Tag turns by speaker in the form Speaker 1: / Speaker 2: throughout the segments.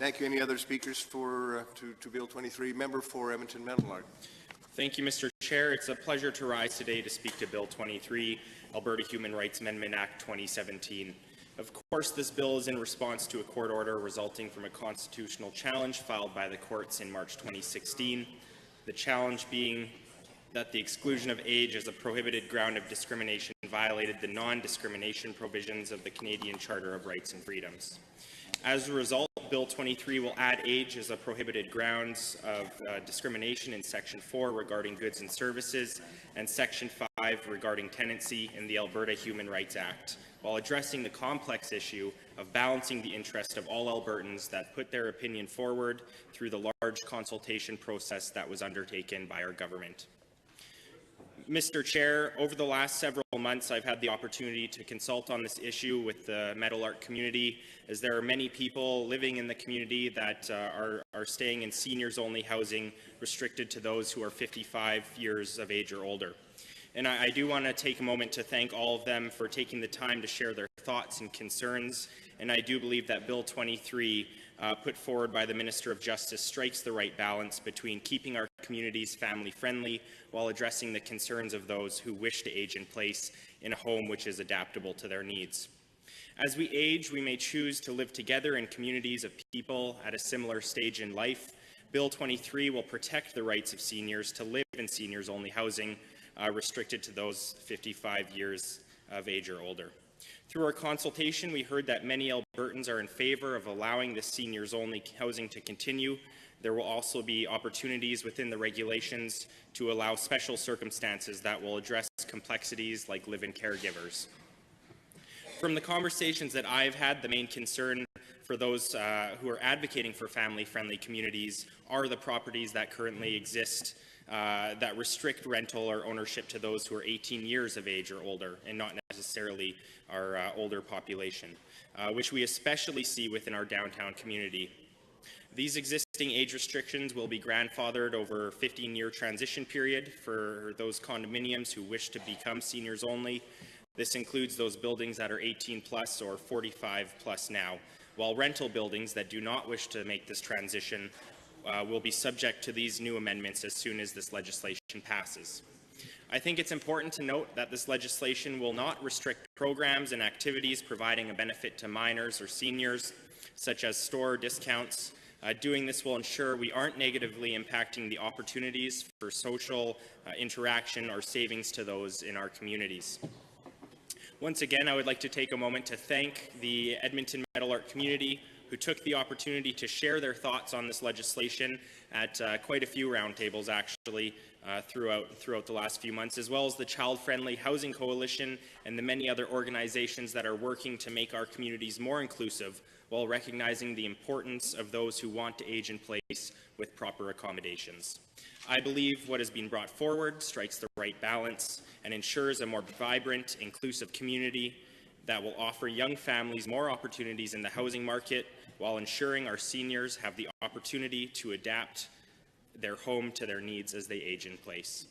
Speaker 1: Thank you. Any other speakers for to Bill 23? Member for Edmonton Meadowlark.
Speaker 2: Thank you, Mr. Chair. It's a pleasure to rise today to speak to Bill 23, Alberta Human Rights Amendment Act 2017. Of course, this bill is in response to a court order resulting from a constitutional challenge filed by the courts in March 2016. The challenge being that the exclusion of age as a prohibited ground of discrimination violated the non-discrimination provisions of the Canadian Charter of Rights and Freedoms. As a result, Bill 23 will add age as a prohibited grounds of discrimination in Section 4 regarding goods and services and Section 5 regarding tenancy in the Alberta Human Rights Act, while addressing the complex issue of balancing the interest of all Albertans that put their opinion forward through the large consultation process that was undertaken by our government. Mr. Chair, over the last several months, I've had the opportunity to consult on this issue with the Meadowlark community, as there are many people living in the community that are staying in seniors-only housing restricted to those who are 55 years of age or older. And I do want to take a moment to thank all of them for taking the time to share their thoughts and concerns, and I do believe that Bill 23 put forward by the Minister of Justice strikes the right balance between keeping our communities family-friendly while addressing the concerns of those who wish to age in place in a home which is adaptable to their needs. As we age, we may choose to live together in communities of people at a similar stage in life. Bill 23 will protect the rights of seniors to live in seniors-only housing restricted to those 55 years of age or older. Through our consultation, we heard that many Albertans are in favor of allowing the seniors-only housing to continue. There will also be opportunities within the regulations to allow special circumstances that will address complexities like live-in caregivers. From the conversations that I've had, the main concern for those who are advocating for family-friendly communities are the properties that currently exist that restrict rental or ownership to those who are 18 years of age or older, and not necessarily our older population, which we especially see within our downtown community. These existing age restrictions will be grandfathered over a 15-year transition period for those condominiums who wish to become seniors only. This includes those buildings that are 18 plus or 45 plus now, while rental buildings that do not wish to make this transition will be subject to these new amendments as soon as this legislation passes. I think it's important to note that this legislation will not restrict programs and activities providing a benefit to minors or seniors, such as store discounts. Doing this will ensure we aren't negatively impacting the opportunities for social interaction or savings to those in our communities. Once again, I would like to take a moment to thank the Edmonton Meadowlark community who took the opportunity to share their thoughts on this legislation at quite a few roundtables, actually, throughout the last few months, as well as the Child Friendly Housing Coalition and the many other organizations that are working to make our communities more inclusive while recognizing the importance of those who want to age in place with proper accommodations. I believe what has been brought forward strikes the right balance and ensures a more vibrant, inclusive community that will offer young families more opportunities in the housing market while ensuring our seniors have the opportunity to adapt their home to their needs as they age in place.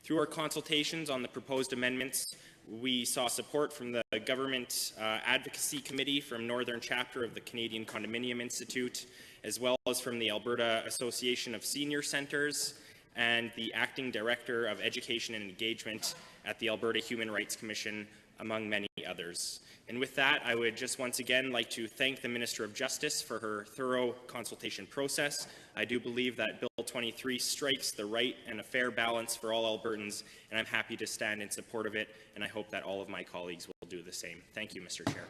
Speaker 2: Through our consultations on the proposed amendments, we saw support from the Government Advocacy Committee from Northern Chapter of the Canadian Condominium Institute, as well as from the Alberta Association of Senior Centres and the Acting Director of Education and Engagement at the Alberta Human Rights Commission, among many others. And with that, I would just once again like to thank the Minister of Justice for her thorough consultation process. I do believe that Bill 23 strikes the right and a fair balance for all Albertans, and I'm happy to stand in support of it, and I hope that all of my colleagues will do the same. Thank you, Mr. Chair.